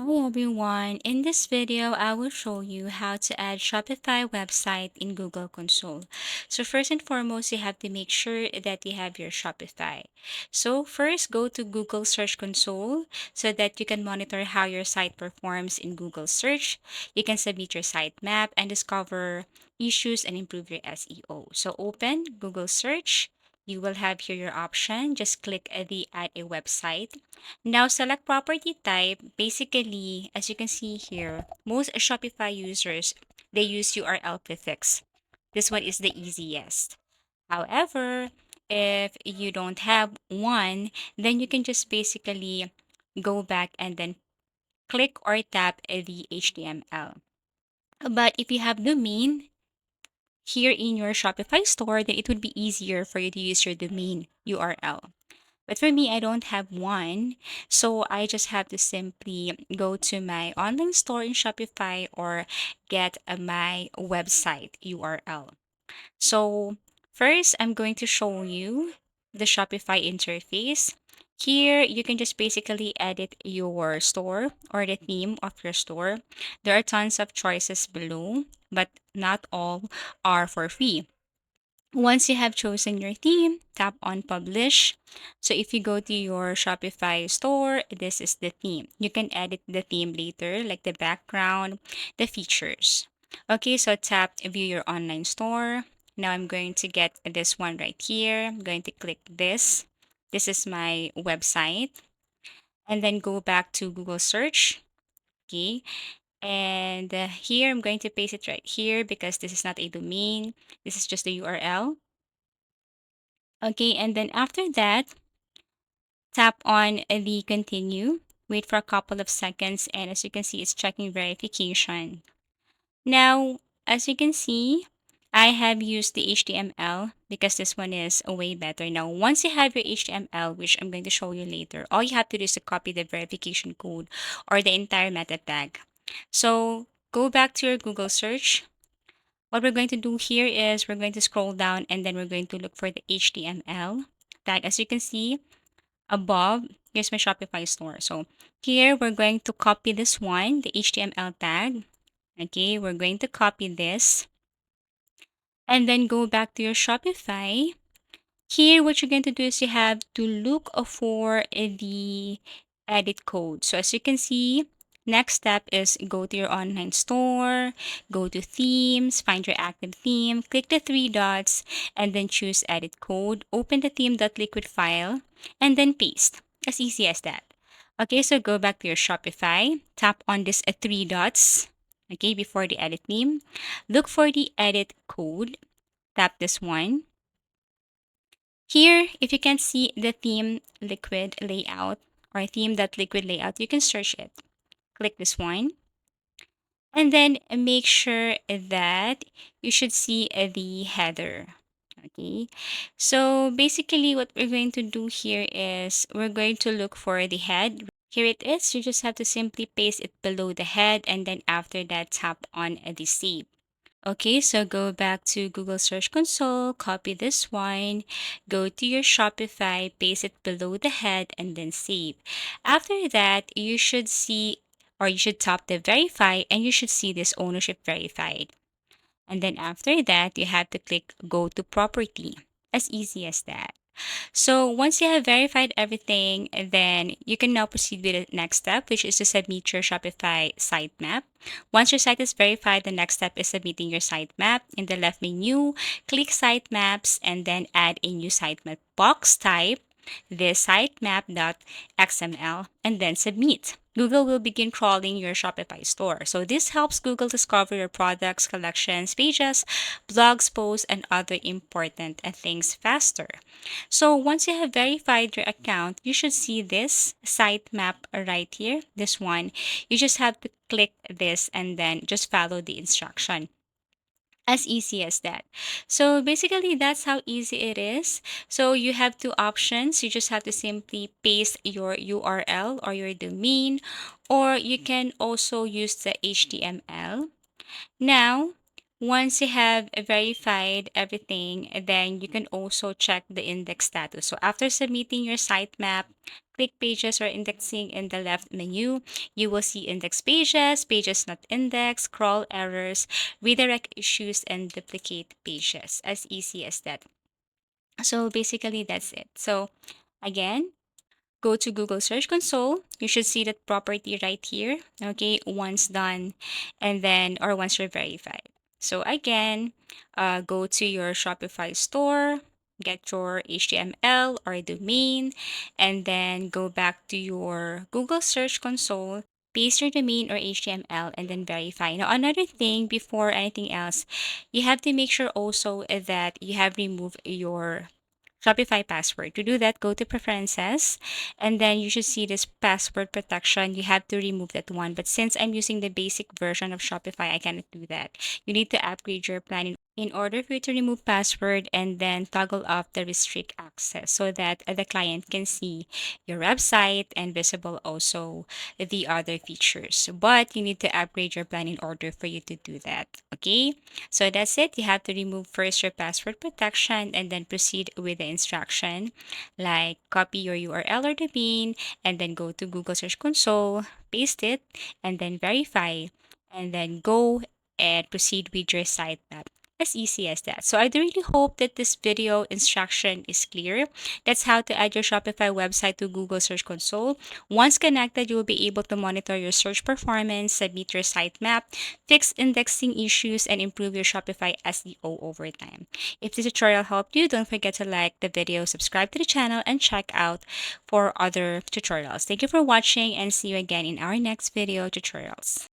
Hi everyone, in this video I will show you how to add Shopify website in Google Console. So first and foremost, you have to make sure that you have your Shopify. So first go to Google Search Console so that you can monitor how your site performs in Google search. You can submit your sitemap and discover issues and improve your SEO. So open Google Search. You will have here your option. Just click the add a website. Now select property type. Basically, as you can see here, most Shopify users, they use URL prefix. This one is the easiest. However, if you don't have one, then you can just basically go back and then click or tap the HTML. But if you have domain here in your Shopify store, then it would be easier for you to use your domain URL. But for me, I don't have one. So I just have to simply go to my online store in Shopify or get my website URL. So first, I'm going to show you the Shopify interface. Here, you can just basically edit your store or the theme of your store. There are tons of choices below, but not all are for free. Once you have chosen your theme, tap on Publish. So if you go to your Shopify store, this is the theme. You can edit the theme later, like the background, the features. Okay, so tap View Your Online Store. Now I'm going to get this one right here. I'm going to click this. This is my website. And then go back to Google Search. Okay, and here I'm going to paste it right here because this is not a domain. This is just the URL. Okay, and then after that, tap on the continue. Wait for a couple of seconds, and as you can see, it's checking verification. Now, as you can see, I have used the HTML because this one is way better. Now, once you have your HTML, which I'm going to show you later, all you have to do is to copy the verification code or the entire meta tag. So go back to your Google search. What we're going to do here is we're going to scroll down and then we're going to look for the HTML tag. As you can see, above, here's my Shopify store. So here we're going to copy this one, the HTML tag. Okay, we're going to copy this and then go back to your Shopify. Here, what you're going to do is you have to look for the edit code. So as you can see, next step is go to your online store, go to themes, find your active theme, click the three dots, and then choose edit code. Open the theme.liquid file, and then paste. As easy as that. Okay, so go back to your Shopify, tap on this three dots, okay, before the edit theme. Look for the edit code, tap this one. Here, if you can see the theme liquid layout or theme.liquid layout, you can search it. Click this one. And then make sure that you should see the header. Okay. So basically what we're going to do here is we're going to look for the head. Here it is. You just have to simply paste it below the head and then after that tap on the save. Okay, so go back to Google Search Console, copy this one, go to your Shopify, paste it below the head, and then save. After that, you should see or you should tap the verify and you should see this ownership verified. And then after that, you have to click go to property. As easy as that. So once you have verified everything, then you can now proceed with the next step, which is to submit your Shopify sitemap. Once your site is verified, the next step is submitting your sitemap. In the left menu, click sitemaps and then add a new sitemap box type this sitemap.xml and then submit. Google will begin crawling your Shopify store. So this helps Google discover your products, collections, pages, blogs, posts, and other important things faster. So once you have verified your account, you should see this sitemap right here, this one. You just have to click this and then just follow the instruction. As easy as that. So basically, that's how easy it is. So you have two options. You just have to simply paste your URL or your domain, or you can also use the HTML. Now, Once you have verified everything, then you can also check the index status. So after submitting your sitemap, click pages or indexing in the left menu. You will see index pages, pages not indexed, scroll errors, redirect issues, and duplicate pages. As easy as that. So basically, that's it. So again, go to Google Search Console. You should see that property right here. Okay, once done, and then or once you're verified. So again, go to your Shopify store, get your HTML or domain, and then go back to your Google Search Console. Paste your domain or HTML and then verify. Now, another thing before anything else, you have to make sure also that you have removed your Shopify password. To do that, go to preferences and then you should see this password protection. You have to remove that one. But since I'm using the basic version of Shopify, I cannot do that. You need to upgrade your plan in order for you to remove password and then toggle off the restrict access so that the client can see your website and visible also the other features. But you need to upgrade your plan in order for you to do that. Okay? So that's it. You have to remove first your password protection and then proceed with the instruction like copy your URL or domain and then go to Google Search Console, paste it, and then verify, and then go and proceed with your sitemap. As easy as that. So I do really hope that this video instruction is clear. That's how to add your Shopify website to Google Search Console. Once connected, you will be able to monitor your search performance, submit your sitemap, fix indexing issues, and improve your Shopify SEO over time. If this tutorial helped you, don't forget to like the video, subscribe to the channel, and check out for other tutorials. Thank you for watching and see you again in our next video tutorials.